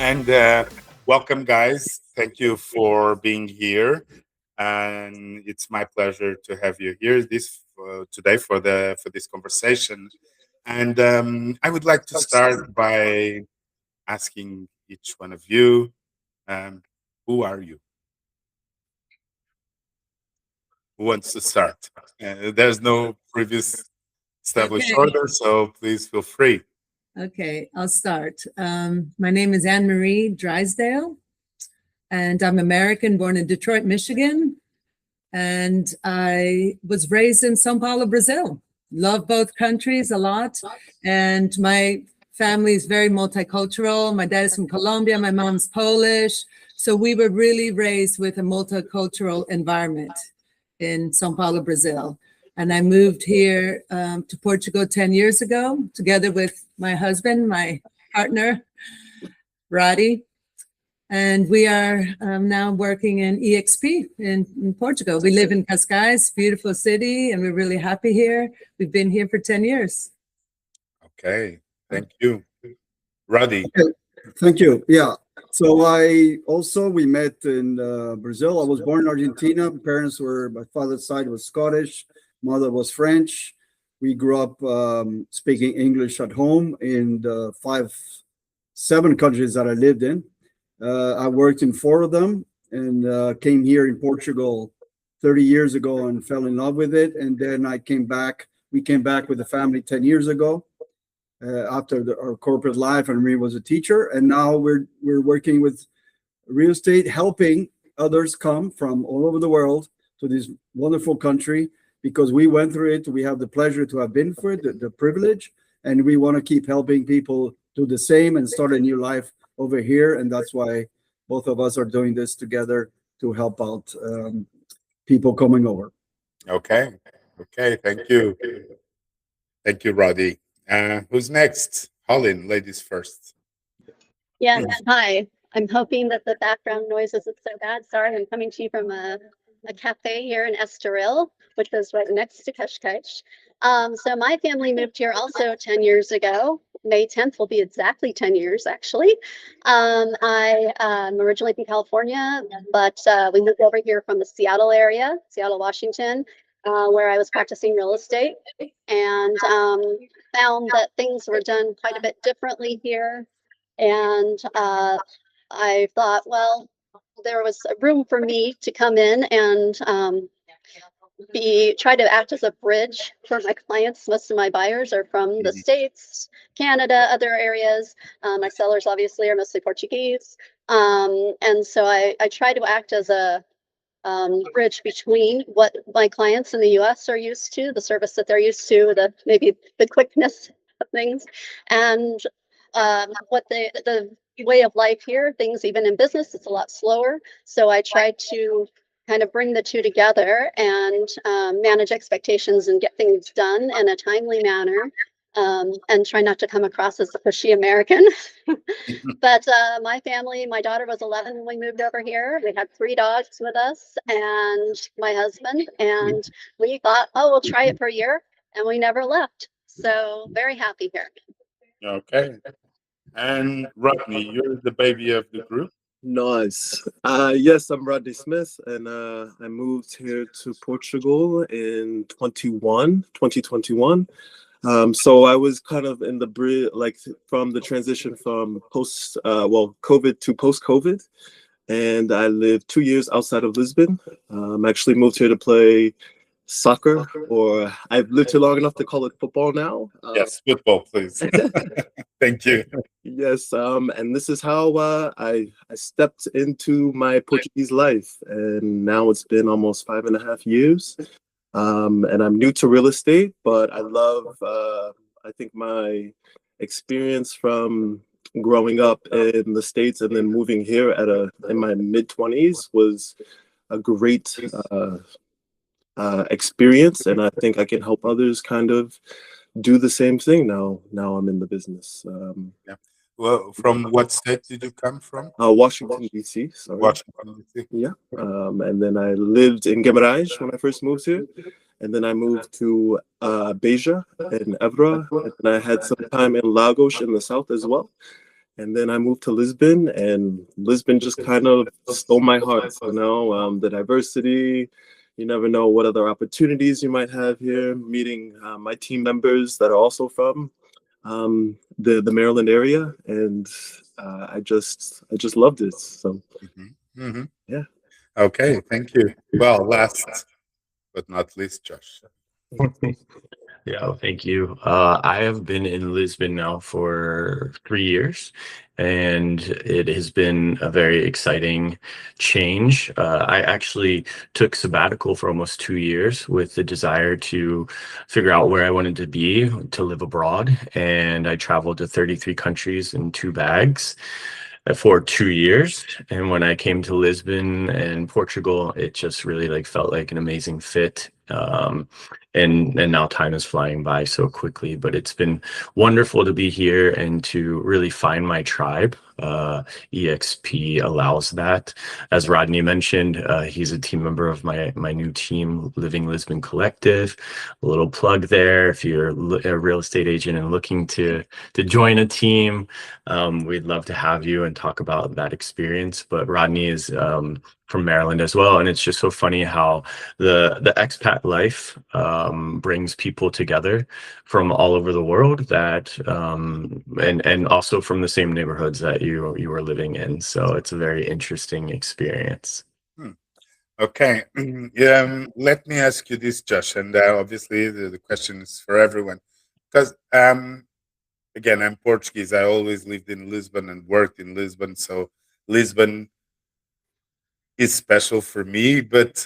And welcome, guys. Thank you for being here. And it's my pleasure to have you here today for this conversation. And I would like to start by asking each one of you, um, who are you? Who wants to start? There's no previous established order, so please feel free. Okay, I'll start. My name is Marie Drysdale, and I'm American, born in Detroit, Michigan. And I was raised in Sao Paulo, Brazil. Love both countries a lot. And my family is very multicultural. My dad is from Colombia, my mom's Polish. So we were really raised with a multicultural environment in Sao Paulo, Brazil. And I moved here to Portugal 10 years ago, together with my husband, my partner, Roddy. And we are now working in eXp in Portugal. We live in Cascais, beautiful city, and we're really happy here. We've been here for 10 years. Okay, thank you. Roddy. Okay. Thank you. Yeah. So we met in Brazil. I was born in Argentina. My father's side was Scottish. Mother was French. We grew up speaking English at home in the 7 countries that I lived in. I worked in 4 of them and came here in Portugal 30 years ago and fell in love with it. And then I came back. We came back with the family 10 years ago after our corporate life, and Marie was a teacher. And now we're working with real estate, helping others come from all over the world to this wonderful country. Because we went through it, we have the pleasure to have been through it, the privilege, and we want to keep helping people do the same and start a new life over here. And that's why both of us are doing this together to help out people coming over. Okay, thank you. Thank you, Roddy. Who's next? Hollin, ladies first. Yes, hi. I'm hoping that the background noise isn't so bad. Sorry, I'm coming to you from a cafe here in Estoril, which is right next to Cascais. So my family moved here also 10 years ago. May 10th will be exactly 10 years, actually. I am originally from California, but we moved over here from the Seattle area, Seattle, Washington, where I was practicing real estate, and found that things were done quite a bit differently here. And I thought, well, there was a room for me to come in and try to act as a bridge for my clients. Most of my buyers are from the States, Canada, other areas. My sellers obviously are mostly Portuguese. And so I try to act as a bridge between what my clients in the US are used to, the service that they're used to, maybe the quickness of things, and what the way of life here, things even in business, it's a lot slower. So I try to kind of bring the two together and manage expectations and get things done in a timely manner, and try not to come across as a pushy American. But my family, my daughter was 11 when we moved over here. We had 3 dogs with us and my husband, and we thought, oh, we'll try it for a year, and we never left. So very happy here. Okay. And Rodney, you're the baby of the group. Nice. Yes, I'm Rodney Smith, and I moved here to Portugal in 2021. So I was kind of in the bridge, like from the transition from COVID to post-COVID, and I lived 2 years outside of Lisbon. Actually moved here to play soccer, or I've lived here long enough to call it football now. Yes, football, please. Thank you. Yes, and this is how I stepped into my Portuguese life, and now it's been almost 5.5 years. And I'm new to real estate, but I love, I think my experience from growing up in the States and then moving here in my mid-20s was a great experience, and I think I can help others kind of do the same thing now I'm in the business. Yeah. Well, from what state did you come from? Washington, D.C. Sorry. Washington, D.C. Yeah. And then I lived in Guimarães when I first moved here. And then I moved to Beja in Évora. And I had some time in Lagos in the south as well. And then I moved to Lisbon, and Lisbon just kind of stole my heart. The diversity, you never know what other opportunities you might have here. Meeting my team members that are also from the Maryland area, and I just loved it. So yeah. Okay, thank you. Well, last but not least, Josh. Yeah, thank you. I have been in Lisbon now for 3 years, and it has been a very exciting change. I actually took sabbatical for almost 2 years with the desire to figure out where I wanted to be to live abroad, and I traveled to 33 countries in 2 bags for 2 years. And when I came to Lisbon and Portugal, it just really felt like an amazing fit. And now time is flying by so quickly, but it's been wonderful to be here and to really find my tribe. eXp allows that. As Rodney mentioned, he's a team member of my new team, Living Lisbon Collective. A little plug there. If you're a real estate agent and looking to join a team, we'd love to have you and talk about that experience. But Rodney is from Maryland as well, and it's just so funny how the expat life brings people together from all over the world that and also from the same neighborhoods that you were living in. So it's a very interesting experience. Okay, let me ask you this, Josh, and obviously the question is for everyone, because again, I'm Portuguese. I always lived in Lisbon and worked in Lisbon, so Lisbon is special for me. But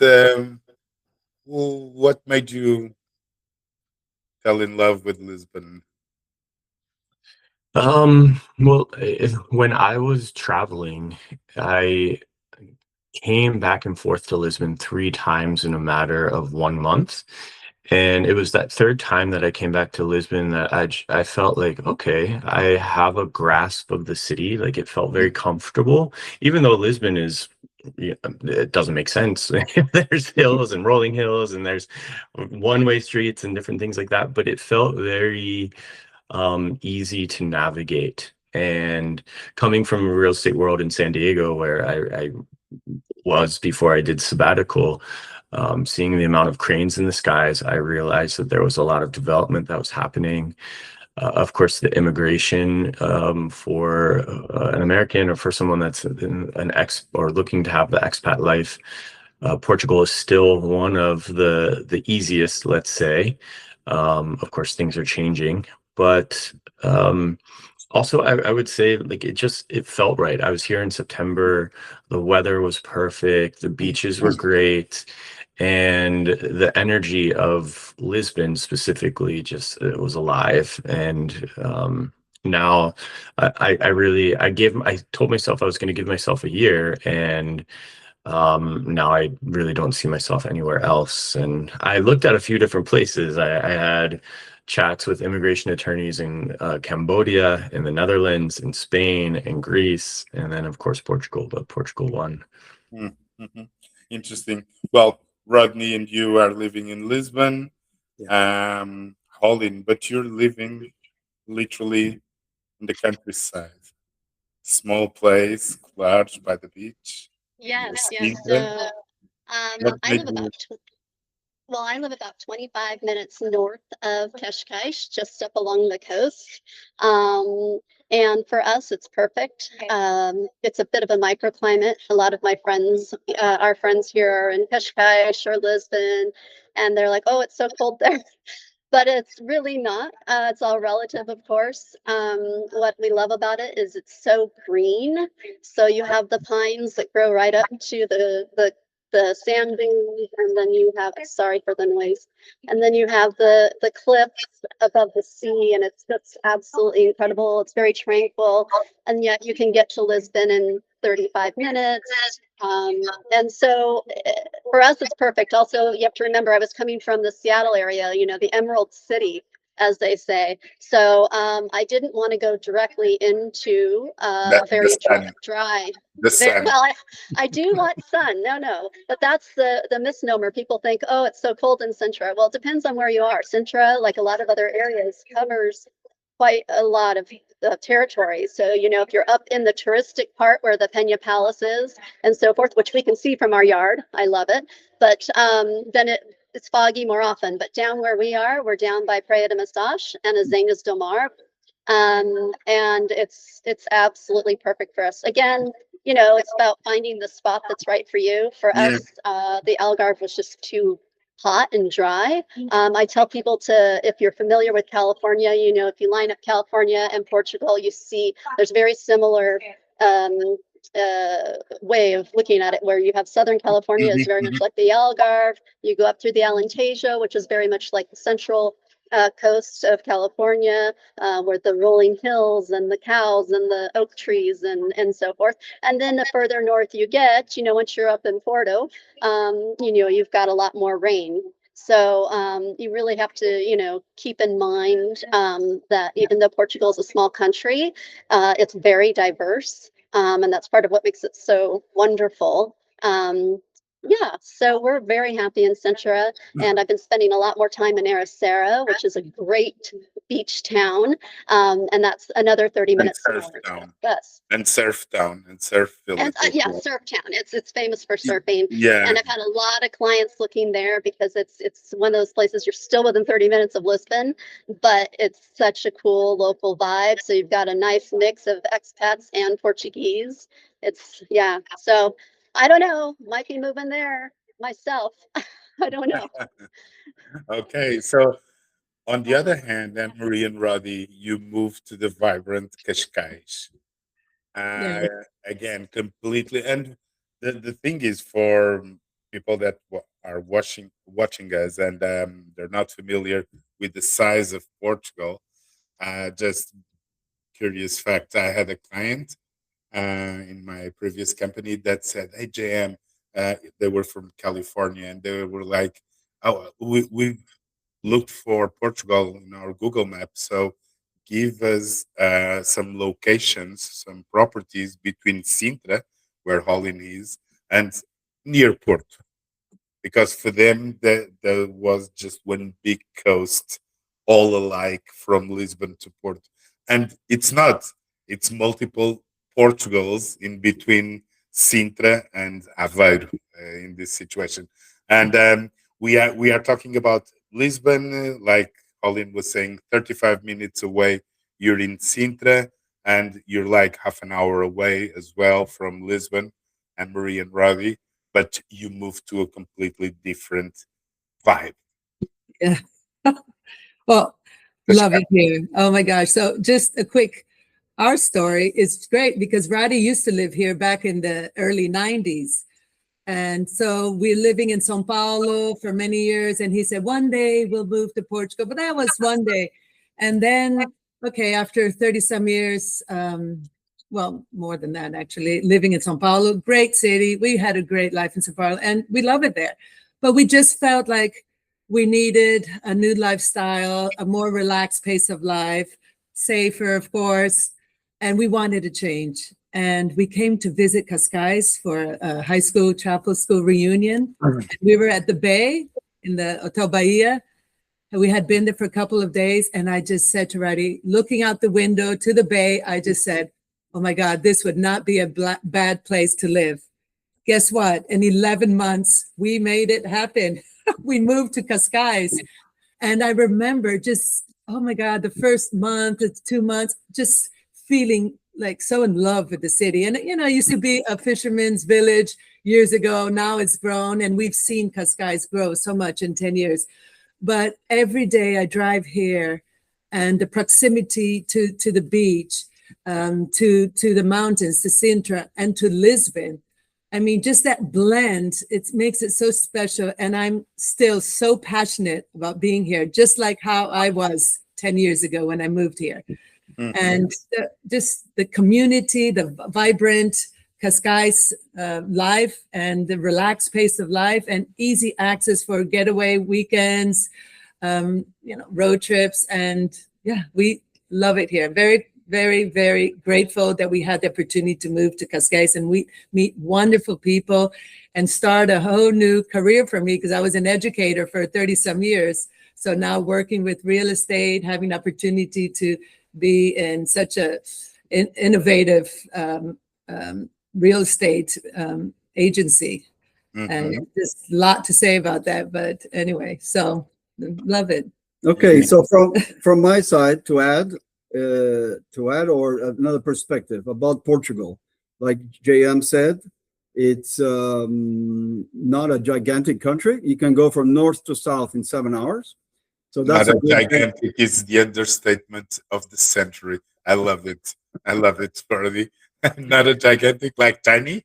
what made you fell in love with Lisbon? Well, when I was traveling, I came back and forth to Lisbon 3 times in a matter of 1 month. And it was that third time that I came back to Lisbon that I felt like, okay, I have a grasp of the city. Like, it felt very comfortable, even though Lisbon is, it doesn't make sense. There's hills and rolling hills, and there's one-way streets and different things like that. But it felt very easy to navigate. And coming from a real estate world in San Diego, where I was before I did sabbatical, seeing the amount of cranes in the skies, I realized that there was a lot of development that was happening. Of course, the immigration for an American or for someone that's an ex or looking to have the expat life, Portugal is still one of the easiest, let's say. Of course, things are changing, but also I would say, like, it felt right. I was here in September. The weather was perfect. The beaches were great. And the energy of Lisbon specifically just, it was alive. And now I told myself I was going to give myself a year, and now I really don't see myself anywhere else. And I looked at a few different places. I had chats with immigration attorneys in Cambodia, in the Netherlands, in Spain, in Greece, and then of course Portugal, but Portugal won. Interesting. Well, Rodney and you are living in Lisbon, Hollin, but you're living literally in the countryside. Small place, large by the beach. Yes, Yes. yes. So What I made live you- I live about 25 minutes north of Cascais, just up along the coast. And for us, it's perfect. It's a bit of a microclimate. A lot of my friends, our friends here are in Cascais or Lisbon, and they're like, oh, it's so cold there. But it's really not. It's all relative, of course. What we love about it is it's so green. So you have the pines that grow right up to the sand dunes, and then you have, sorry for the noise, and then you have the cliffs above the sea, and it's just absolutely incredible. It's very tranquil, and yet you can get to Lisbon in 35 minutes. And so for us, it's perfect. Also, you have to remember, I was coming from the Seattle area, the Emerald City, as they say. So I didn't want to go directly into a very dry. The sun. Well, I do like sun. No, but that's the misnomer. People think, oh, it's so cold in Sintra. Well, it depends on where you are. Sintra, like a lot of other areas, covers quite a lot of the territory. So, if you're up in the touristic part where the Peña Palace is and so forth, which we can see from our yard, I love it. But then it's foggy more often. But down where we are, we're down by Praia de Massage and Azenas do Mar. And it's absolutely perfect for us. Again, it's about finding the spot that's right for you. For Yeah. us, the Algarve was just too hot and dry. I tell people if you're familiar with California, if you line up California and Portugal, you see there's very similar way of looking at it, where you have Southern California is very much like the Algarve. You go up through the Alentejo, which is very much like the central coast of California, where the rolling hills and the cows and the oak trees and so forth. And then the further north you get, once you're up in Porto, you've got a lot more rain. So you really have to, keep in mind that even though Portugal is a small country, it's very diverse. And that's part of what makes it so wonderful. Yeah, so we're very happy in Sintra, and I've been spending a lot more time in Ericeira, which is a great beach town, and that's another 30 minutes Surf north town. of us. And Surf Town and Surf Village. And as yeah, well. Surf Town. It's famous for surfing, Yeah. and I've had a lot of clients looking there because it's one of those places you're still within 30 minutes of Lisbon, but it's such a cool local vibe. So you've got a nice mix of expats and Portuguese. Yeah. So I don't know. Might be moving there myself. I don't know. Okay, so on the other hand, Anne Marie and Roddy, you moved to the vibrant Cascais. Yeah. Again, completely. And the thing is, for people that are watching us and they're not familiar with the size of Portugal, just curious fact, I had a client in my previous company that said, "Hey, JM," they were from California, and they were like, "Oh, we looked for Portugal in our Google Maps, so give us some locations, some properties between Sintra, where Hollin is, and near Porto." Because for them, there was just one big coast, all alike from Lisbon to Porto. And it's not, it's multiple Portugals in between Sintra and Aveiro in this situation. And we are talking about Lisbon, like Colin was saying, 35 minutes away, you're in Sintra, and you're like half an hour away as well from Lisbon, and Marie and Roddy, but you move to a completely different vibe. Yeah. Well, love it here. Oh my gosh. So just a quick, our story is great because Roddy used to live here back in the early 90s. And so we're living in Sao Paulo for many years. And he said, one day we'll move to Portugal, but that was one day. And then, okay, after 30 some years, well, more than that, actually, living in Sao Paulo, great city. We had a great life in Sao Paulo and we love it there. But we just felt like we needed a new lifestyle, a more relaxed pace of life, safer, of course. And we wanted to change. And we came to visit Cascais for a high school chapel school reunion. We were at the Bay in the Hotel Bahia. And we had been there for a couple of days. And I just said to Roddy, looking out the window to the Bay, I just said, oh my God, this would not be a bad place to live. Guess what? In 11 months, we made it happen. We moved to Cascais. And I remember just, oh my God, the first month, it's 2 months, just feeling like so in love with the city. And, you know, it used to be a fisherman's village years ago. Now it's grown and we've seen Cascais grow so much in 10 years. But every day I drive here and the proximity to the beach, to the mountains, to Sintra and to Lisbon. I mean, just that blend, it makes it so special. And I'm still so passionate about being here, just like how I was 10 years ago when I moved here. Mm-hmm. And just the community, the vibrant Cascais life and the relaxed pace of life and easy access for getaway weekends, road trips. And yeah, we love it here. Very, very, very grateful that we had the opportunity to move to Cascais and we meet wonderful people and start a whole new career for me because I was an educator for 30 some years. So now working with real estate, having the opportunity to be in such a innovative real estate agency. And there's a lot to say about that, but anyway, so love it. Okay, so from my side to add or another perspective about Portugal, like JM said, it's not a gigantic country. You can go from north to south in 7 hours. So that's not a gigantic is the understatement of the century. I love it. I love it, Ferdy. Not a gigantic, like tiny.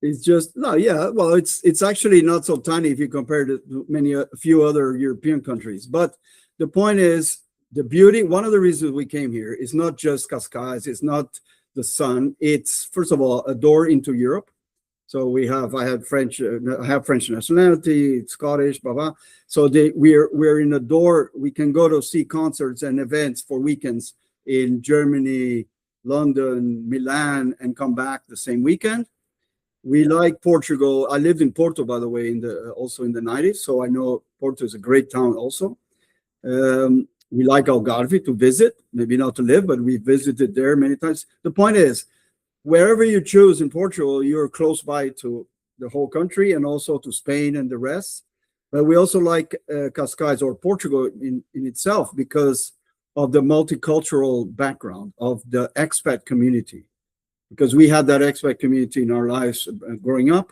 It's just no, yeah. Well, it's actually not so tiny if you compare it to a few other European countries. But the point is the beauty. One of the reasons we came here is not just Cascais. It's not the sun. It's first of all a door into Europe. So I have French nationality, Scottish, blah blah. So we're in a door. We can go to see concerts and events for weekends in Germany, London, Milan, and come back the same weekend. We like Portugal. I lived in Porto, by the way, also in the 90s. So I know Porto is a great town also. We like Algarve to visit, maybe not to live, but we visited there many times. The point is, wherever you choose in Portugal, you're close by to the whole country and also to Spain and the rest. But we also like Cascais or Portugal in itself because of the multicultural background of the expat community. Because we had that expat community in our lives growing up,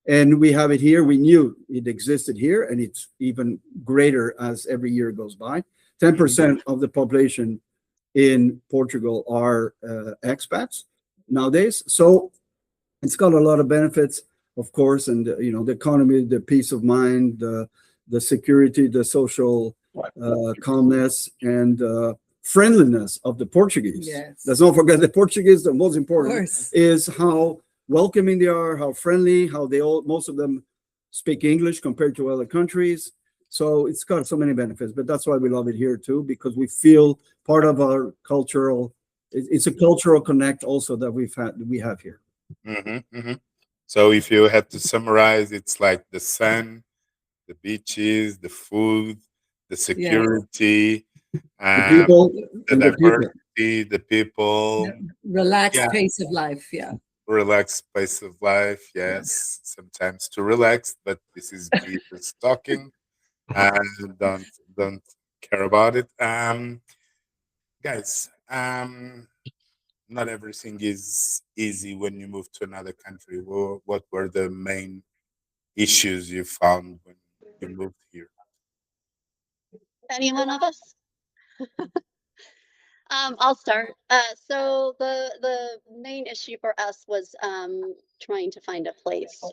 and we have it here. We knew it existed here, and it's even greater as every year goes by. 10% of the population in Portugal are expats nowadays. So it's got a lot of benefits, of course, and the economy, the peace of mind, the security, the social calmness, and friendliness of the Portuguese. Yes. Let's not forget the Portuguese. The most important is how welcoming they are, how friendly, how most of them speak English compared to other countries. So it's got so many benefits, but that's why we love it here too, because we feel part of our cultural. It's a cultural connect also that we have here. So if you had to summarize, it's like the sun, the beaches, the food, the security. The diversity, the people, relaxed pace of life, relaxed pace of life. Yes, sometimes too relaxed, but this is Jesus talking, and don't care about it. Guys, not everything is easy when you move to another country. What were the main issues you found when you moved here? Any one of us? I'll start. So the main issue for us was trying to find a place.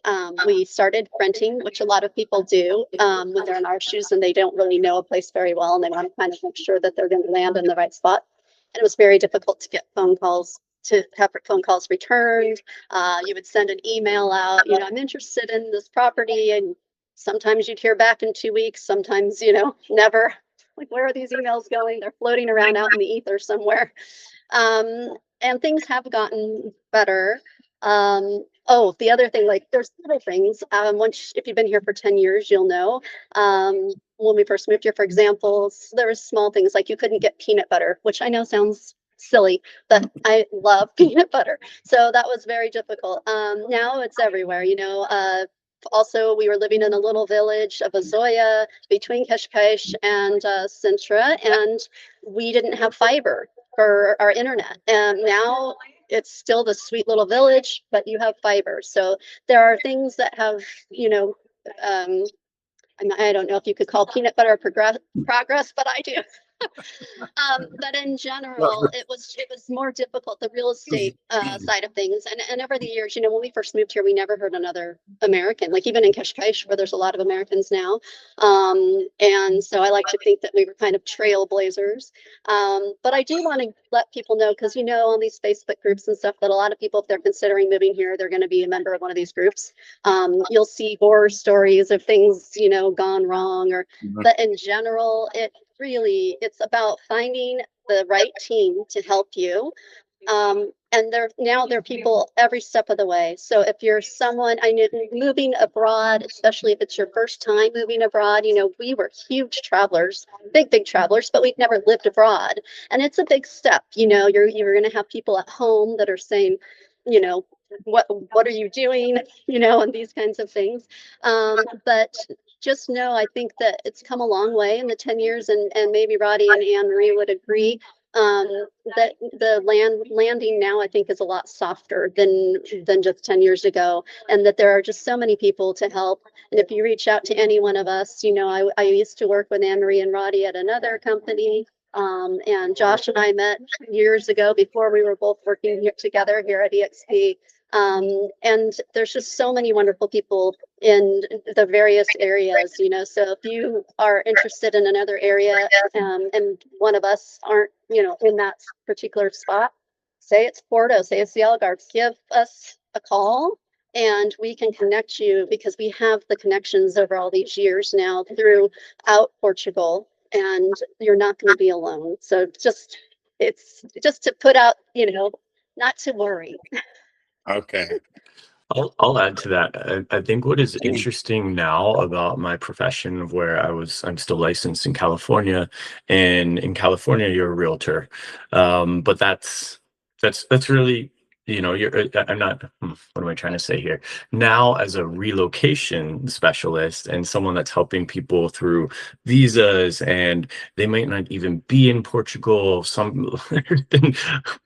We started renting, which a lot of people do when they're in our shoes and they don't really know a place very well, and they want to kind of make sure that they're going to land in the right spot. And it was very difficult to get phone calls, to have phone calls returned. You would send an email out, I'm interested in this property, and sometimes you'd hear back in 2 weeks, sometimes, never. Like, where are these emails going? They're floating around out in the ether somewhere. And things have gotten better. The other thing, like, there's little things. If you've been here for 10 years, you'll know. When we first moved here, for example, there were small things like you couldn't get peanut butter, which I know sounds silly, but I love peanut butter. So that was very difficult. Now it's everywhere, Also, we were living in a little village of Azoia between Cascais and Sintra, and we didn't have fiber for our internet. And now it's still the sweet little village, but you have fiber. So there are things that have, I don't know if you could call peanut butter progress, but I do. But in general, it was more difficult, the real estate side of things. And over the years, when we first moved here, we never heard another American, like even in Cascais, where there's a lot of Americans now. And so I like to think that we were kind of trailblazers. But I do want to let people know, because on these Facebook groups and stuff, that a lot of people, if they're considering moving here, they're going to be a member of one of these groups. You'll see horror stories of things, gone wrong, but in general, it's about finding the right team to help you And there are people every step of the way. So if you're someone, I know, moving abroad, especially if it's your first time moving abroad, we were huge travelers, big travelers, but we'd never lived abroad. And it's a big step. You're going to have people at home that are saying, what are you doing? And these kinds of things. But just know, I think that it's come a long way in the 10 years, and maybe Roddy and Anne Marie would agree, that the landing now, I think, is a lot softer than just 10 years ago, and that there are just so many people to help. And if you reach out to any one of us, I used to work with Anne Marie and Roddy at another company. And Josh and I met years ago before we were both working together here at eXp. And there's just so many wonderful people in the various areas, so if you are interested in another area, and one of us aren't, in that particular spot, say it's Porto, say it's the Algarve, give us a call and we can connect you, because we have the connections over all these years now throughout Portugal, and you're not going to be alone. So it's just to put out, not to worry. Okay. I'll add to that. I think what is interesting now about my profession, of where I'm still licensed in California, and in California you're a realtor, but that's really, I'm not. What am I trying to say here? Now, as a relocation specialist and someone that's helping people through visas, and they might not even be in Portugal. There's been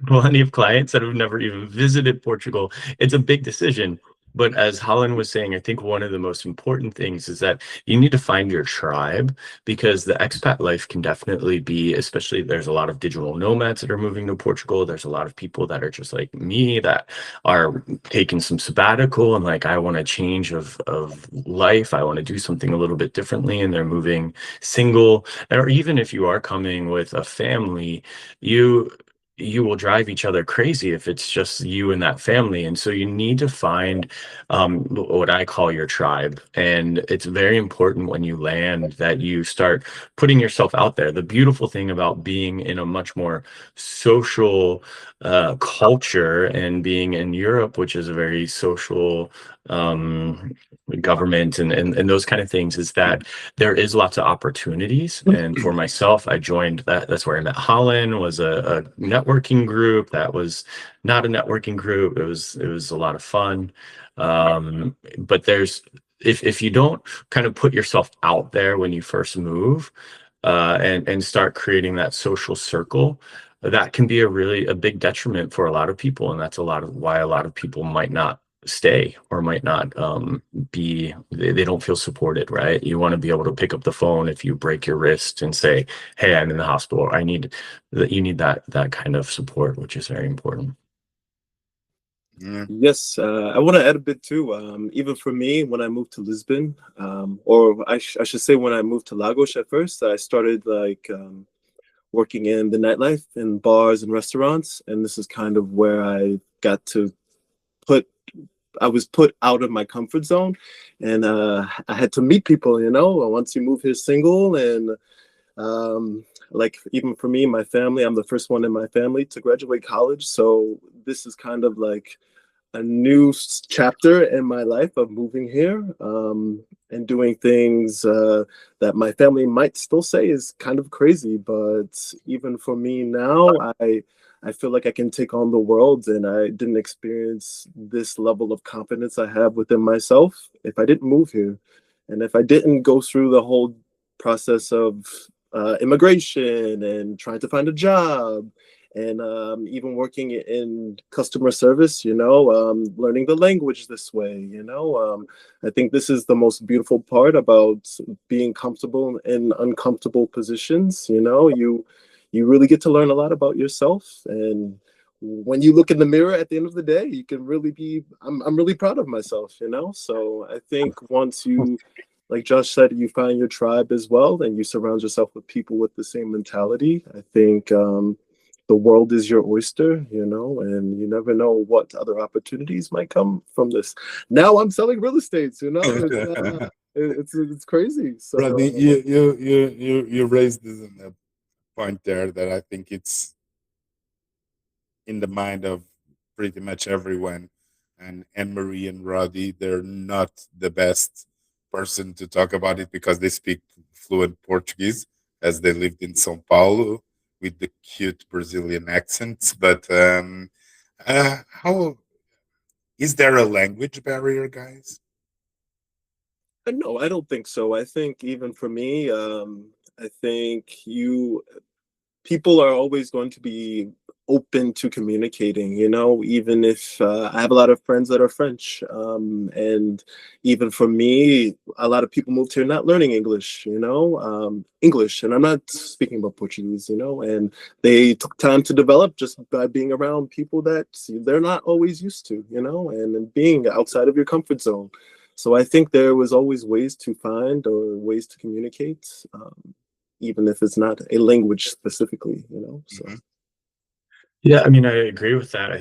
plenty of clients that have never even visited Portugal. It's a big decision. But as Hollin was saying, I think one of the most important things is that you need to find your tribe, because the expat life can definitely be, especially there's a lot of digital nomads that are moving to Portugal. There's a lot of people that are just like me that are taking some sabbatical and like, I want a change of life. I want to do something a little bit differently, and they're moving single. Or even if you are coming with a family, you will drive each other crazy if it's just you and that family. And so you need to find what I call your tribe. And it's very important when you land that you start putting yourself out there. The beautiful thing about being in a much more social culture, and being in Europe, which is a very social government and those kind of things, is that there is lots of opportunities. And for myself, I joined that's where I met Hollin, was a networking group that was not a networking group. It was a lot of fun. But if you don't kind of put yourself out there when you first move, and start creating that social circle, that can be a big detriment for a lot of people. And that's why a lot of people might not stay, or might not they don't feel supported, right? You want to be able to pick up the phone if you break your wrist and say, hey, I'm in the hospital. You need that kind of support, which is very important. Yeah. Yes, I want to add a bit too. Even for me, when I moved to Lisbon, or I should say when I moved to Lagos at first, I started working in the nightlife, in bars and restaurants. And this is kind of where I got to I was put out of my comfort zone, and I had to meet people, once you move here single. And even for me, my family, I'm the first one in my family to graduate college. So this is kind of like a new chapter in my life of moving here, and doing things that my family might still say is kind of crazy. But even for me now, I feel like I can take on the world, and I didn't experience this level of confidence I have within myself if I didn't move here. And if I didn't go through the whole process of immigration and trying to find a job, and even working in customer service, learning the language this way, I think this is the most beautiful part about being comfortable in uncomfortable positions. You really get to learn a lot about yourself. And when you look in the mirror at the end of the day, you can really I'm really proud of myself, So I think once you, like Josh said, you find your tribe as well, and you surround yourself with people with the same mentality, I think the world is your oyster, and you never know what other opportunities might come from this. Now I'm selling real estate, it's crazy. So Rodney, you raised this point there that I think it's in the mind of pretty much everyone. And Anne-Marie and Roddy, they're not the best person to talk about it because they speak fluent Portuguese as they lived in São Paulo with the cute Brazilian accents. But how is there a language barrier, guys? No, I don't think so. I think even for me, I think people are always going to be open to communicating, even if I have a lot of friends that are French. And even for me, a lot of people moved here not learning English, English. And I'm not speaking about Portuguese, and they took time to develop just by being around people that they're not always used to, and being outside of your comfort zone. So I think there was always ways to find or ways to communicate, even if it's not a language specifically, so. Mm-hmm. Yeah, I mean, I agree with that.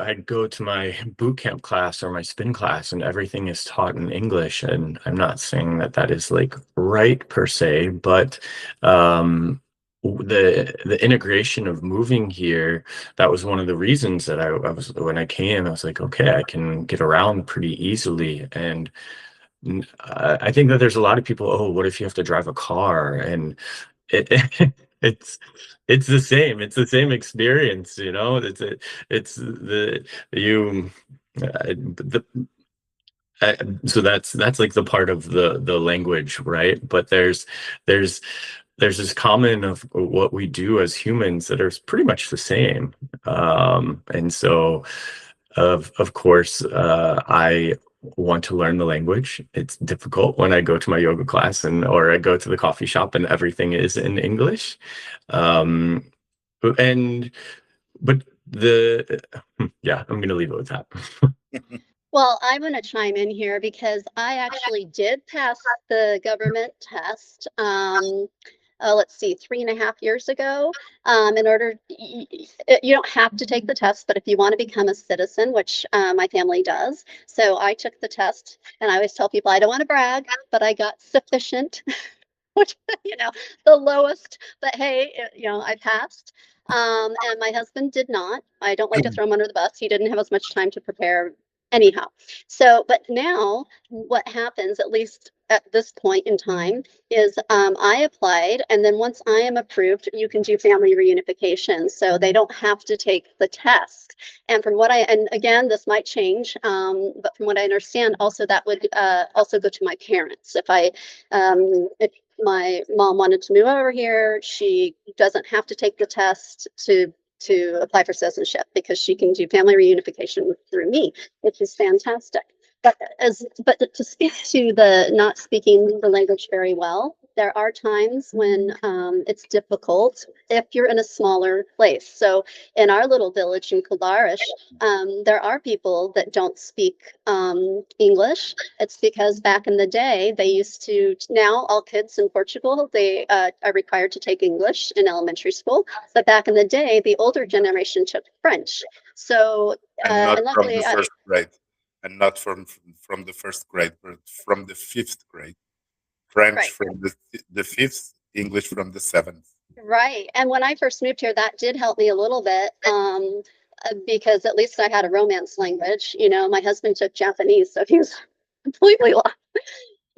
I go to my boot camp class or my spin class, and everything is taught in English. And I'm not saying that that is like right per se, but the integration of moving here, that was one of the reasons that I was, when I came, I was like, okay, I can get around pretty easily. And I think that there's a lot of people, oh, what if you have to drive a car? And it, it's it's the same. It's the same experience, It's the you the so that's like the part of the language, right? But there's this common of what we do as humans that are pretty much the same. And so of course, I want to learn the language. It's difficult when I go to my yoga class or I go to the coffee shop and everything is in English. Um, and but yeah, I'm gonna leave it with that. Well, I'm going to chime in here because I actually did pass the government test. Let's see, 3.5 years ago. In order, you don't have to take the test, but if you want to become a citizen, which my family does, so I took the test, and I always tell people I don't want to brag, but I got sufficient, which the lowest. But hey, I passed. And my husband did not. I don't like to throw him under the bus. He didn't have as much time to prepare anyhow. So, but now what happens, at least at this point in time, is I applied, and then once I am approved, you can do family reunification. So they don't have to take the test. And and again, this might change, but from what I understand, also that would also go to my parents. If my mom wanted to move over here, she doesn't have to take the test to apply for citizenship because she can do family reunification through me, which is fantastic. But to speak to the not speaking the language very well, there are times when it's difficult if you're in a smaller place. So in our little village in Kildarish, there are people that don't speak English. It's because back in the day, they used to, now all kids in Portugal, they are required to take English in elementary school. But back in the day, the older generation took French. So, And not and from luckily, the first grade. And not from the first grade, but from the 5th grade. French right. from the 5th, English from the 7th. Right. And when I first moved here, that did help me a little bit because at least I had a romance language. My husband took Japanese, so he was completely lost.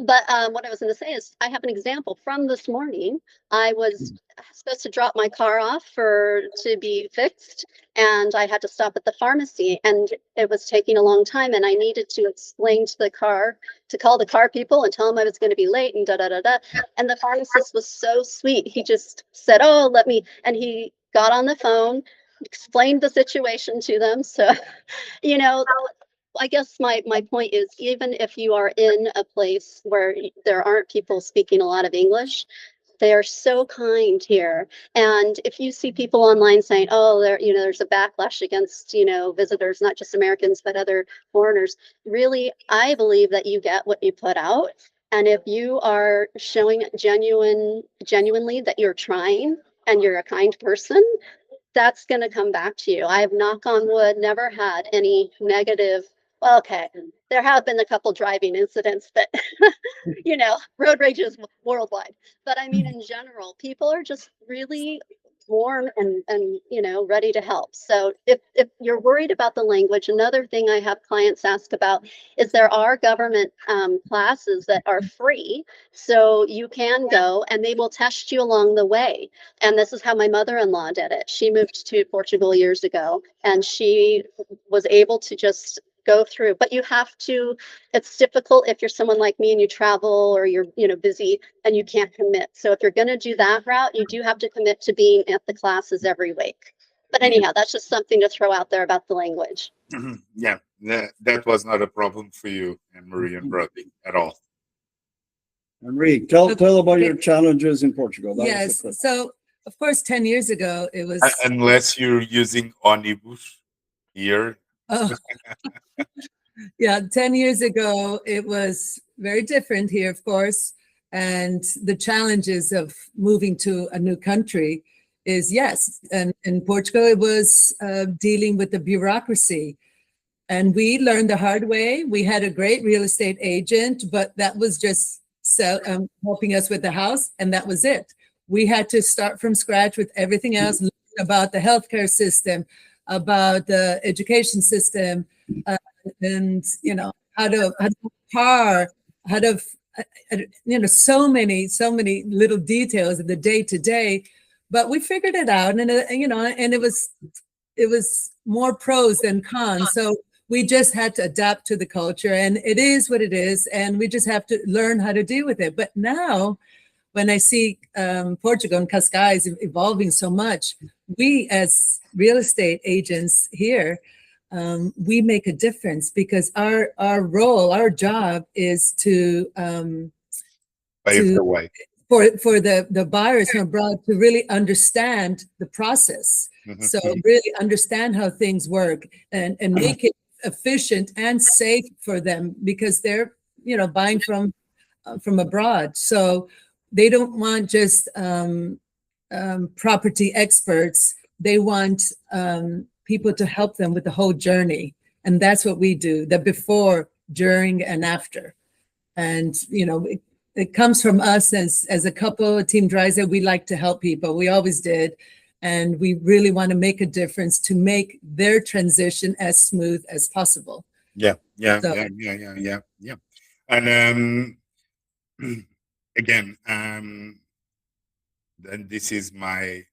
But what I was going to say is I have an example from this morning. I was supposed to drop my car off to be fixed, and I had to stop at the pharmacy, and it was taking a long time, and I needed to explain to call the car people and tell them I was going to be late and da-da-da-da. And the pharmacist was so sweet. He just said, oh, and he got on the phone, explained the situation to them. So, I guess my point is, even if you are in a place where there aren't people speaking a lot of English, they are so kind here. And if you see people online saying, oh, there's a backlash against, visitors, not just Americans, but other foreigners, really, I believe that you get what you put out. And if you are showing genuinely that you're trying and you're a kind person, that's going to come back to you. I have, knock on wood, never had any negative. Well, okay, there have been a couple driving incidents, but road rage is worldwide. But I mean, in general, people are just really warm and ready to help. So if you're worried about the language, another thing I have clients ask about is there are government classes that are free, so you can go and they will test you along the way. And this is how my mother-in-law did it. She moved to Portugal years ago, and she was able to just go through, but you have to, it's difficult if you're someone like me and you travel or you're busy and you can't commit. So if you're going to do that route, you do have to commit to being at the classes every week. But anyhow, that's just something to throw out there about the language. Yeah, that was not a problem for you and Marie and Rodney at all. Marie, tell about your challenges in Portugal. Yes. So of course, 10 years ago, it was unless you're using Omnibus here. Oh, yeah, 10 years ago, it was very different here, of course. And the challenges of moving to a new country is, yes, and in Portugal, it was dealing with the bureaucracy. And we learned the hard way. We had a great real estate agent, but that was just helping us with the house, and that was it. We had to start from scratch with everything else, learn about the healthcare system, about the education system, and how to so many little details of the day to day, but we figured it out, and and it was more pros than cons. So we just had to adapt to the culture, and it is what it is, and we just have to learn how to deal with it. But now, when I see Portugal and Cascais evolving so much, we as real estate agents here, we make a difference because our role, our job is to pave the way for the buyers from abroad to really understand the process. So really understand how things work and make it efficient and safe for them because they're buying from abroad. So they don't want just property experts. They want people to help them with the whole journey. And that's what we do, the before, during, and after. And, it comes from us as a couple, Team Drysdale. We like to help people. We always did. And we really want to make a difference to make their transition as smooth as possible. Yeah. So- Yeah. And again, then this is my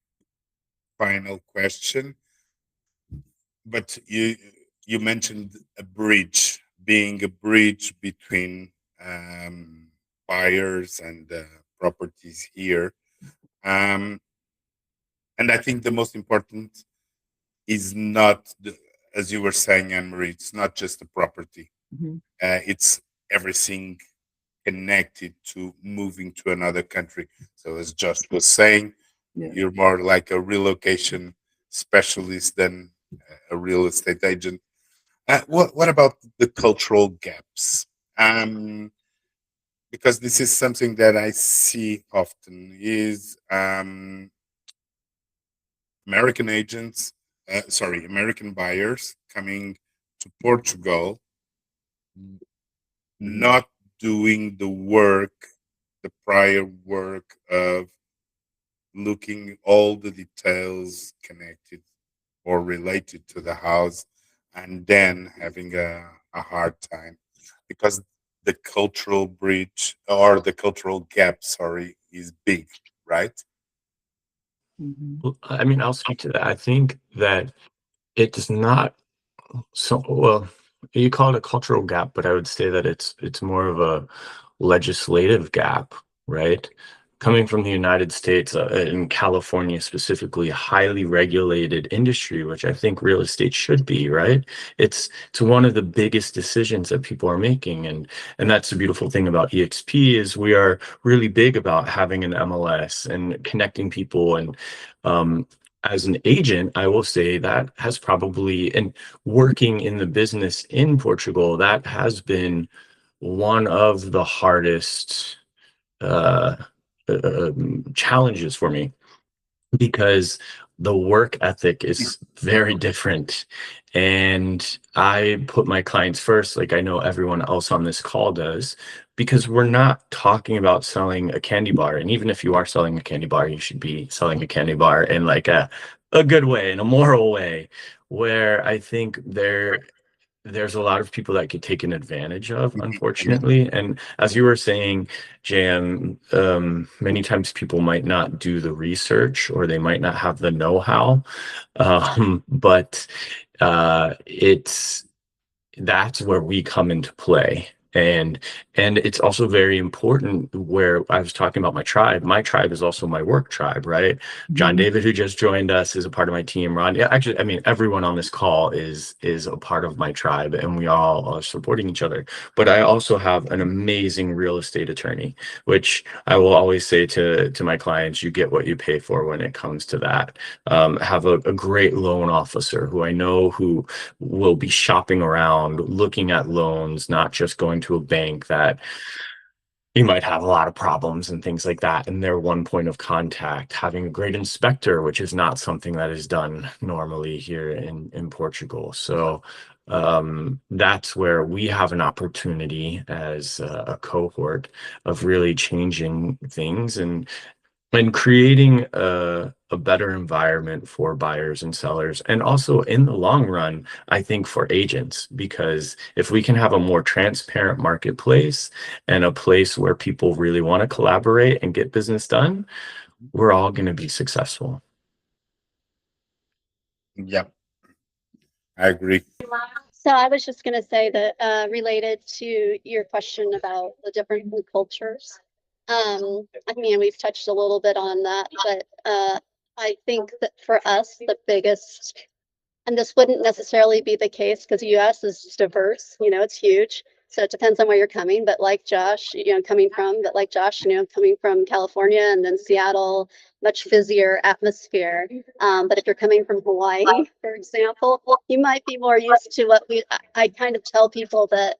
final question. But you mentioned a bridge, being a bridge between buyers and properties here. And I think the most important is not, as you were saying, Anne-Marie, it's not just the property. It's everything connected to moving to another country. So as Josh was saying, you're more like a relocation specialist than a real estate agent. What about the cultural gaps? Because this is something that I see often is American buyers coming to Portugal, not doing the prior work of looking all the details connected or related to the house, and then having a hard time because the cultural bridge or the cultural gap, is big, right? Well, I mean, I'll speak to that. I think that it does not well, you call it a cultural gap, but I would say that it's more of a legislative gap, right? Coming from the United States, in California specifically, a highly regulated industry, which I think real estate should be, right? It's one of the biggest decisions that people are making, and that's the beautiful thing about eXp is we are really big about having an MLS and connecting people. And as an agent, I will say that has probably, and working in the business in Portugal, that has been one of the hardest challenges for me because the work ethic is very different, and I put my clients first, like I know everyone else on this call does, because we're not talking about selling a candy bar. And even if you are selling a candy bar, you should be selling a candy bar in like a good way, in a moral way, where I think there's a lot of people that get taken advantage of, unfortunately. And as you were saying, JM, many times people might not do the research, or they might not have the know-how, but that's where we come into play. And it's also very important, where I was talking about my tribe is also my work tribe, right? John David, who just joined us, is a part of my team. Ron, yeah, actually, I mean, everyone on this call is a part of my tribe, and we all are supporting each other. But I also have an amazing real estate attorney, which I will always say to my clients, you get what you pay for when it comes to that. Have a great loan officer who I know who will be shopping around, looking at loans, not just going to a bank that you might have a lot of problems and things like that. And they're one point of contact. Having a great inspector, which is not something that is done normally here in Portugal. So that's where we have an opportunity as a cohort of really changing things and creating a better environment for buyers and sellers, and also in the long run, I think, for agents, because if we can have a more transparent marketplace and a place where people really want to collaborate and get business done, we're all going to be successful. Yeah, I agree. So I was just going to say that related to your question about the different cultures. I mean, we've touched a little bit on that, but I think that for us, the biggest, and this wouldn't necessarily be the case because the US is diverse, you know, it's huge. So it depends on where you're coming, but like Josh, you know, coming from California and then Seattle, much busier atmosphere. But if you're coming from Hawaii, for example, you might be more used to I kind of tell people that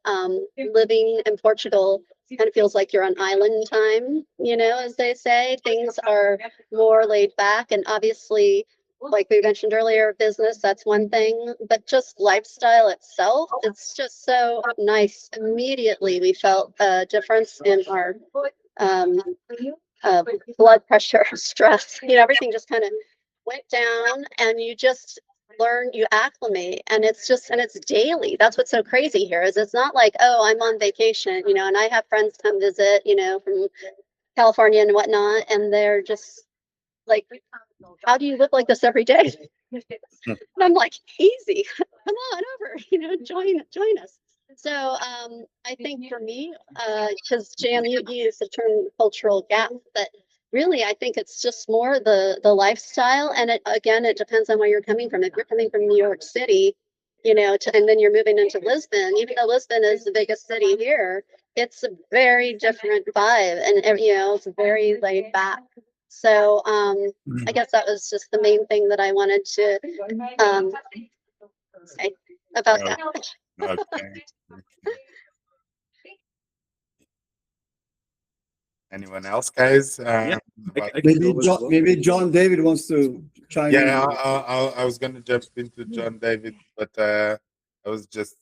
living in Portugal kind of feels like you're on island time, you know, as they say. Things are more laid back, and obviously, like we mentioned earlier, business, that's one thing, but just lifestyle itself, it's just so nice. Immediately we felt a difference in our blood pressure, stress, you know, everything just kind of went down, and you just learn, you acclimate, and it's daily. That's what's so crazy here, is it's not like, oh, I'm on vacation, you know, and I have friends come visit, you know, from California and whatnot, and they're just like, how do you live like this every day? And I'm like, easy, come on over, you know, join us. So I think for me, because JM, you used the term cultural gap, but really I think it's just more the lifestyle, and it depends on where you're coming from. If you're coming from New York City, you know, and then you're moving into Lisbon, even though Lisbon is the biggest city here, it's a very different vibe, and you know, it's very laid back. So I guess that was just the main thing that I wanted to say about that. Okay. Anyone else, guys? Maybe John David wants to chime in. Yeah, I was going to jump into John David, but I was just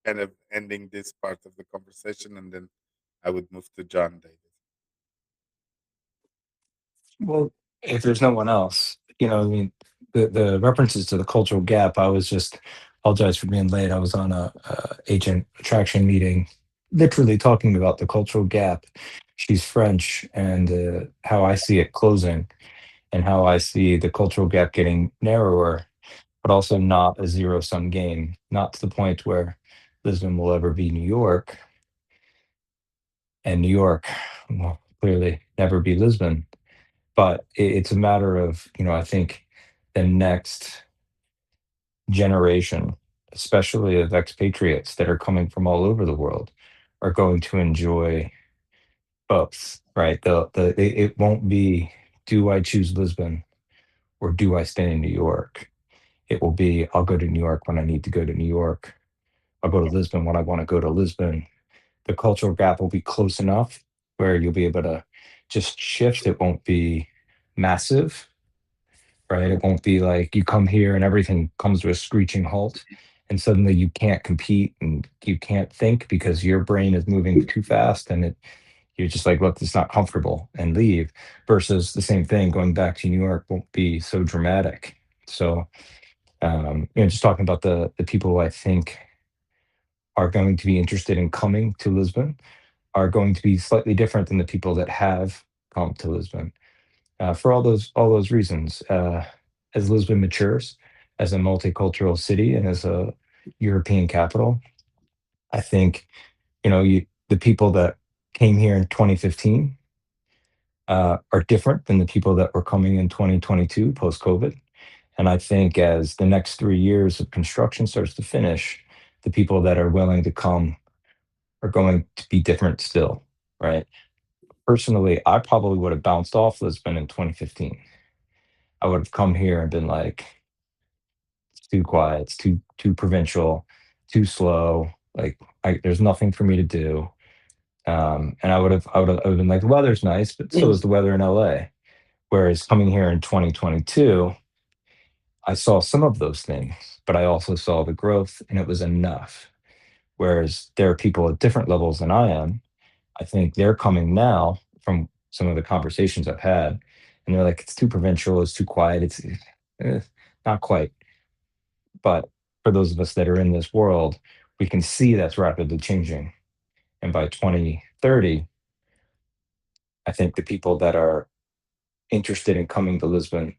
kind of ending this part of the conversation, and then I would move to John David. Well, if there's no one else, you know, I mean, the references to the cultural gap, I was just apologize for being late. I was on a agent attraction meeting, literally talking about the cultural gap. She's French, and how I see it closing, and how I see the cultural gap getting narrower, but also not a zero-sum game, not to the point where Lisbon will ever be New York, and New York will clearly never be Lisbon. But it's a matter of, you know, I think the next generation, especially of expatriates that are coming from all over the world, are going to enjoy both, right? It won't be, do I choose Lisbon or do I stay in New York? It will be, I'll go to New York when I need to go to New York. I'll go to Lisbon when I want to go to Lisbon. The cultural gap will be close enough where you'll be able to just shift. It won't be massive, right? It won't be like you come here and everything comes to a screeching halt, and suddenly you can't compete and you can't think because your brain is moving too fast, and you're just like, look, it's not comfortable, and leave. Versus the same thing going back to New York won't be so dramatic. So just talking about the people who I think are going to be interested in coming to Lisbon are going to be slightly different than the people that have come to Lisbon, for all those reasons. As Lisbon matures as a multicultural city and as a European capital, I think the people that came here in 2015 are different than the people that were coming in 2022 post COVID. And I think as the next 3 years of construction starts to finish, the people that are willing to come are going to be different still, right? Personally, I probably would have bounced off Lisbon in 2015. I would have come here and been like, it's too quiet, it's too provincial, too slow. Like, there's nothing for me to do. And I would have been like, the weather's nice, but so is the weather in LA. Whereas coming here in 2022, I saw some of those things, but I also saw the growth, and it was enough. Whereas there are people at different levels than I am. I think they're coming now from some of the conversations I've had, and they're like, it's too provincial, it's too quiet, it's eh, not quite. But for those of us that are in this world, we can see that's rapidly changing. And by 2030, I think the people that are interested in coming to Lisbon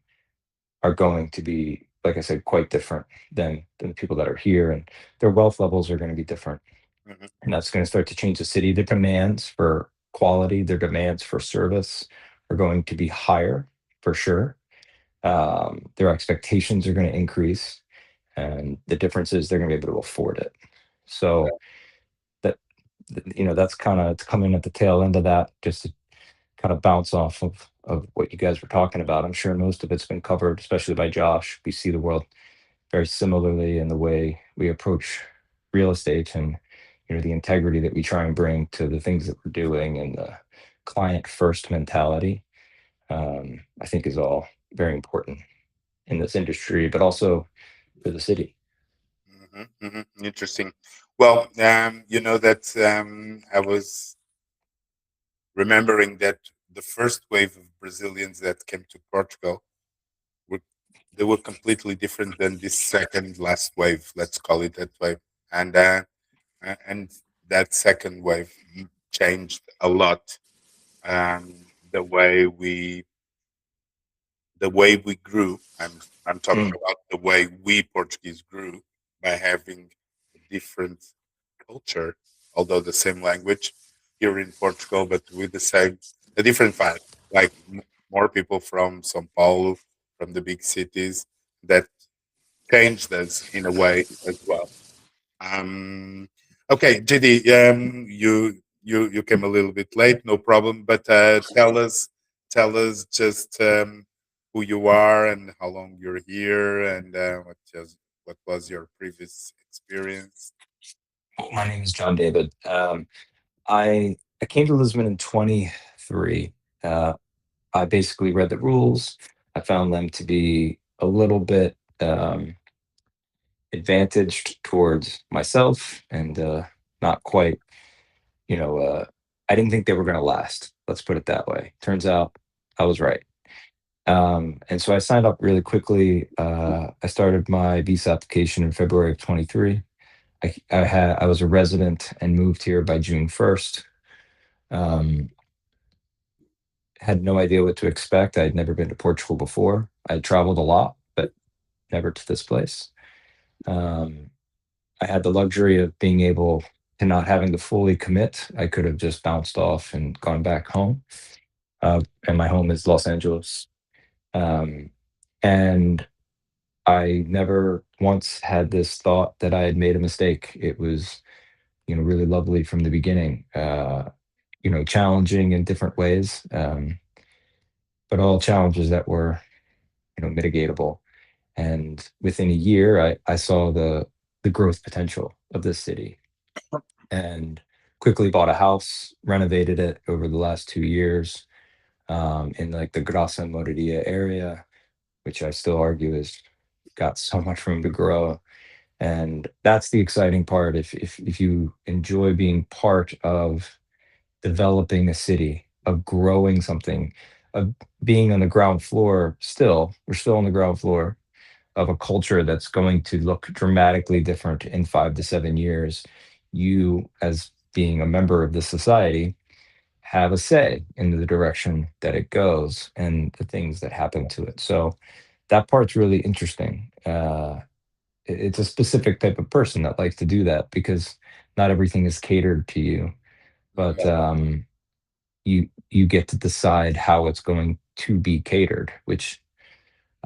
are going to be, like I said, quite different than the people that are here, and their wealth levels are going to be different. Mhm. And that's going to start to change the city. Their demands for quality, their demands for service are going to be higher for sure. Their expectations are going to increase, and the difference is they're going to be able to afford it. So that that's kind of coming at the tail end of that, just to kind of bounce off of what you guys were talking about. I'm sure most of it's been covered, especially by Josh. We see the world very similarly in the way we approach real estate, and the integrity that we try and bring to the things that we're doing, and the client first mentality. I think is all very important in this industry, but also for the city. Interesting. Well, you know that I was remembering that the first wave of Brazilians that came to Portugal they were completely different than this second last wave. Let's call it that way. And that second wave changed a lot the way we grew. I'm talking about the way we Portuguese grew by having a different culture, although the same language here in Portugal, but with a different vibe. Like more people from São Paulo, from the big cities, that changed us in a way as well. Okay, JD, you came a little bit late, no problem. But tell us just who you are and how long you're here, and what was your previous experience. My name is John David. I came to Lisbon in 23. I basically read the rules. I found them to be a little bit advantaged towards myself, and not quite. I didn't think they were going to last. Let's put it that way. Turns out I was right. And so I signed up really quickly. I started my visa application in February of 23. I was a resident and moved here by June 1st. Had no idea what to expect. I had never been to Portugal before. I had traveled a lot, but never to this place. I had the luxury of being able to not having to fully commit. I could have just bounced off and gone back home. And my home is Los Angeles. And I never once had this thought that I had made a mistake. It was, really lovely from the beginning. Challenging in different ways, but all challenges that were, mitigatable. And within a year, I saw the growth potential of this city, and quickly bought a house, renovated it over the last 2 years, in like the Graça Moradia area, which I still argue has got so much room to grow. And that's the exciting part. If you enjoy being part of developing a city, of growing something, of being on the ground floor, we're still on the ground floor of a culture that's going to look dramatically different in 5 to 7 years, you, as being a member of the society, have a say in the direction that it goes and the things that happen to it. So that part's really interesting. It's a specific type of person that likes to do that, because not everything is catered to you, but you get to decide how it's going to be catered, which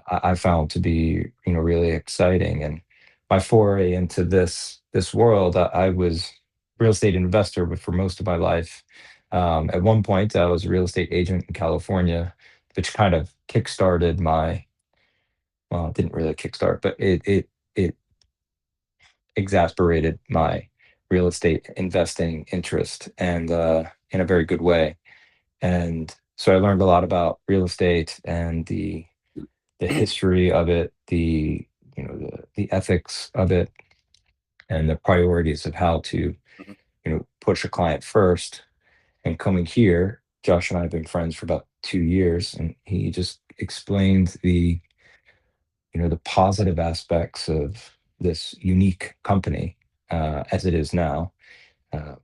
I found to be, really exciting. And my foray into this world, I was a real estate investor, but for most of my life, at one point I was a real estate agent in California, which kind of kickstarted my, well, it didn't really kickstart, but it exasperated my real estate investing interest, and in a very good way. And so I learned a lot about real estate and the history of it, the ethics of it, and the priorities of how to Mhm. Push a client first. And coming here, Josh and I have been friends for about 2 years, and he just explained the positive aspects of this unique company, as it is now.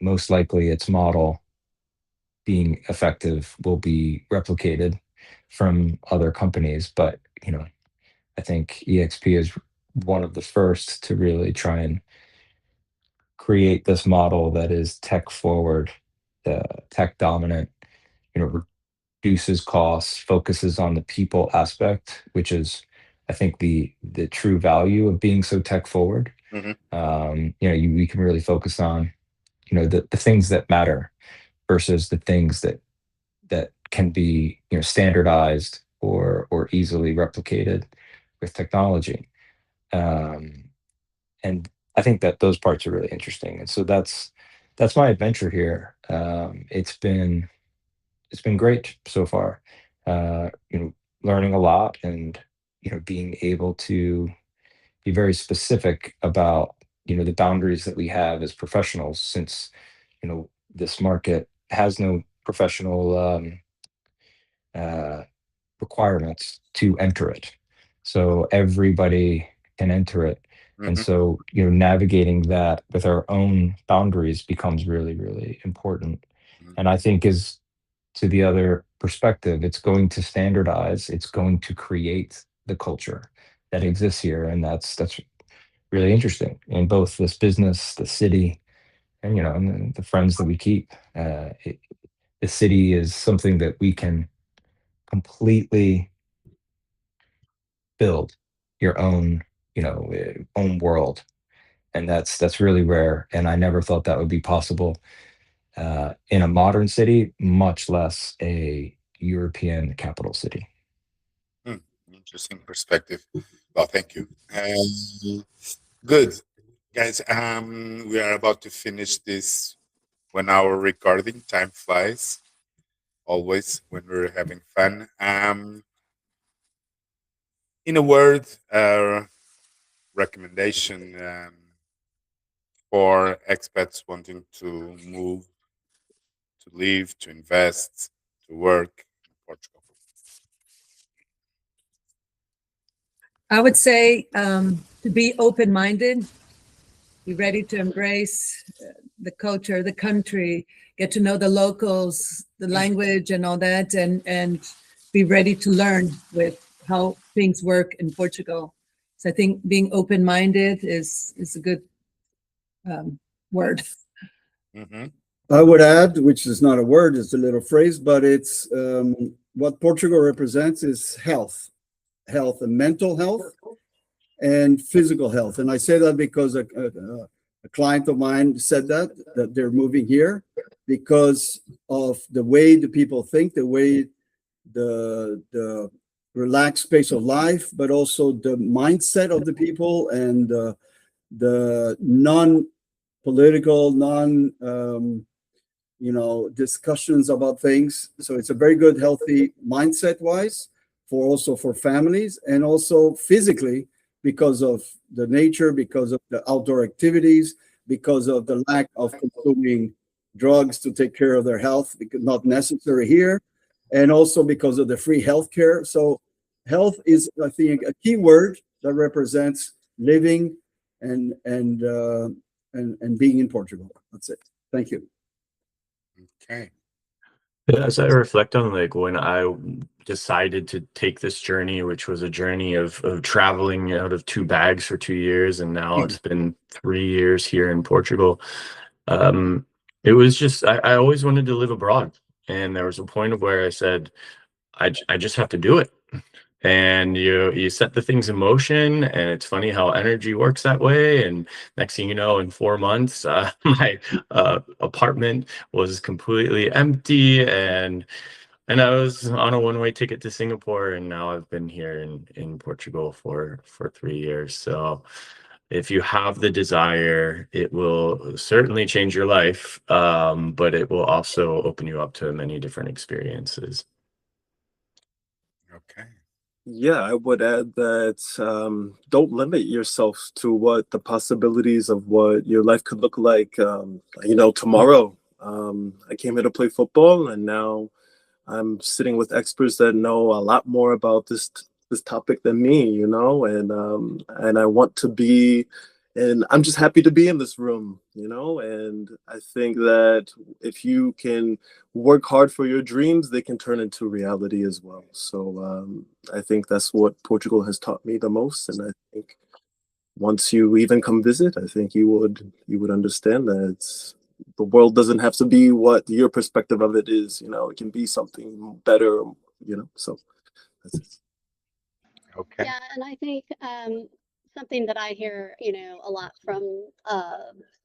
Most likely its model, being effective, will be replicated from other companies, but I think eXp is one of the first to really try and create this model that is tech forward, tech dominant, reduces costs, focuses on the people aspect, which is, I think, the true value of being so tech forward. Mhm. We can really focus on, the things that matter versus the things that can be, standardized or easily replicated with technology. And I think that those parts are really interesting. And so that's my adventure here. It's been great so far. Learning a lot, and being able to be very specific about the boundaries that we have as professionals, since this market has no professional uh, requirements to enter it. So everybody can enter it. And Mhm. so, navigating that with our own boundaries becomes really, really important. Mhm. And I think, is to the other perspective, it's going to standardize, it's going to create the culture that exists here. And that's really interesting in both this business, the city, and and the friends that we keep. The city is something that we can completely build your own, own world, and that's really rare. And I never thought that would be possible in a modern city, much less a European capital city. Interesting perspective. Well, thank you. Good, guys. We are about to finish this 1 hour recording. Time flies, always when we're having fun. In a word, recommendation for expats wanting to move, to live, to invest, to work in Portugal. I would say to be open-minded, be ready to embrace the culture, the country, get to know the locals, the language and all that, and be ready to learn with how things work in Portugal. So I think being open-minded is a good word. Mm-hmm. I would add, which is not a word, it's a little phrase, but it's what Portugal represents is health and mental health and physical health. And I say that because a client of mine said that they're moving here because of the way the people think, the way the relaxed pace of life, but also the mindset of the people, and the non-political, discussions about things. So it's a very good, healthy mindset wise, for families, and also physically. because of the nature, because of the outdoor activities, because of the lack of consuming drugs to take care of their health, because not necessary here, and also because of the free healthcare. So health is, I think, a key word that represents living and being in Portugal. That's it. Thank you. Okay. As I reflect on like when I decided to take this journey, which was a journey of traveling out of 2 bags for 2 years, and now it's been 3 years here in Portugal. It was just I always wanted to live abroad, and there was a point of where I said, I just have to do it. And you set the things in motion, and it's funny how energy works that way. And next thing you know, in 4 months, my apartment was completely empty, and I was on a one-way ticket to Singapore, and now I've been here in Portugal for 3 years. So if you have the desire, it will certainly change your life, but it will also open you up to many different experiences. Okay. Yeah, I would add that don't limit yourself to what the possibilities of what your life could look like. Tomorrow. I came here to play football, and now I'm sitting with experts that know a lot more about this topic than me. And I want to be, and I'm just happy to be in this room. And I think that if you can work hard for your dreams, they can turn into reality as well. So I think that's what Portugal has taught me the most, and I think once you even come visit, I think you would understand that the world doesn't have to be what your perspective of it is. It can be something better. So that's it. Okay. Yeah, and I think something that I hear, a lot from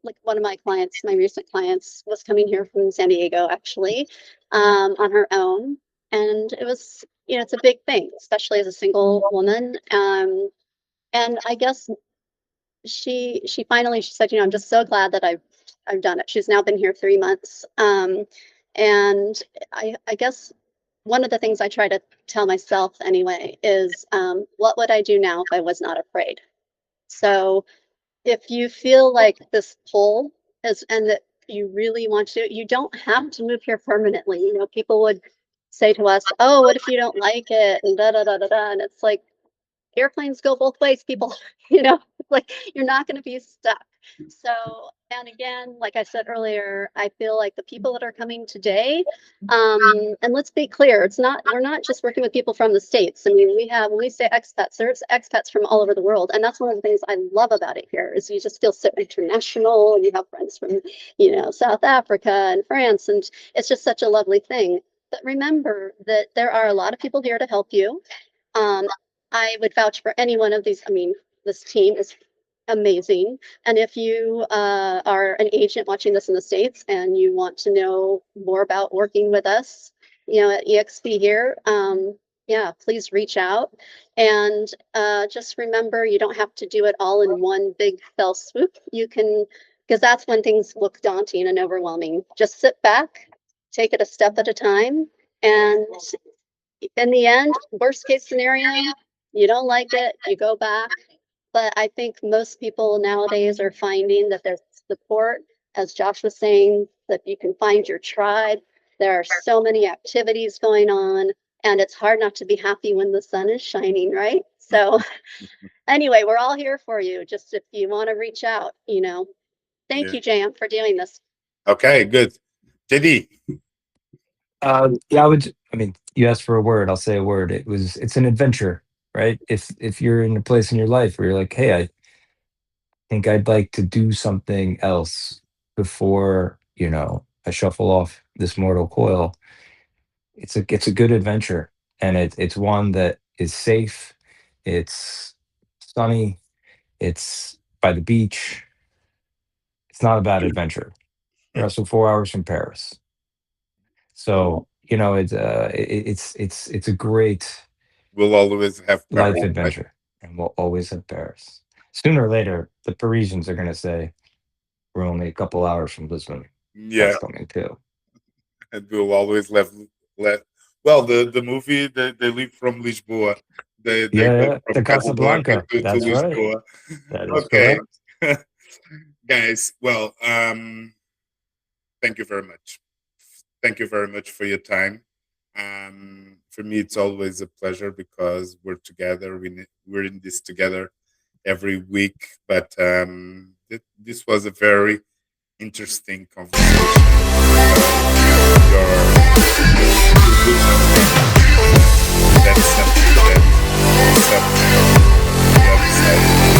like one of my clients, my recent clients, was coming here from San Diego actually, on her own, and it was, it's a big thing, especially as a single woman. And I guess she finally she said, I'm just so glad that I've done it. She's now been here 3 months, and I guess one of the things I try to tell myself anyway is, what would I do now if I was not afraid? So if you feel like this pull is, and that you really want to, you don't have to move here permanently. People would say to us, oh, what if you don't like it? And da da da da da. And it's like, airplanes go both ways, people. Like you're not going to be stuck. So, and again, like I said earlier, I feel like the people that are coming today, and let's be clear, we're not just working with people from the States. I mean, when we say expats, there's expats from all over the world. And that's one of the things I love about it here is you just feel so international, and you have friends from, South Africa and France, and it's just such a lovely thing. But remember that there are a lot of people here to help you. I would vouch for any one of these. I mean, this team is amazing. And if you are an agent watching this in the States and you want to know more about working with us, at eXp here, yeah, please reach out. And just remember, you don't have to do it all in one big fell swoop. You can, because that's when things look daunting and overwhelming. Just sit back, take it a step at a time. And in the end, worst case scenario, you don't like it, you go back. But I think most people nowadays are finding that there's support, as Josh was saying, that you can find your tribe. There are so many activities going on, and it's hard not to be happy when the sun is shining, right? So anyway, we're all here for you. Just if you want to reach out, Thank you, JM, for doing this. Okay, good. JD. Yeah, I mean, you asked for a word, I'll say a word. It's an adventure, right? If you're in a place in your life where you're like, hey, I think I'd like to do something else before, I shuffle off this mortal coil. It's a good adventure, and it's one that is safe. It's sunny. It's by the beach. It's not a bad adventure. You're also 4 hours from Paris. So, it's a great We'll always have life Paris, right? adventure, and we'll always have Paris. Sooner or later, the Parisians are going to say, we're only a couple hours from Lisbon. Yeah, That's coming too. and we'll always well, the movie they leave from Lisboa, They Yeah, go the from Casablanca Casablanca. to That's right. Lisboa. That is Okay. correct. Guys, well, thank you very much. Thank you very much for your time. For me, it's always a pleasure because we're together. We're in this together every week. But this was a very interesting conversation. Your boots on the ground. That's something that the other side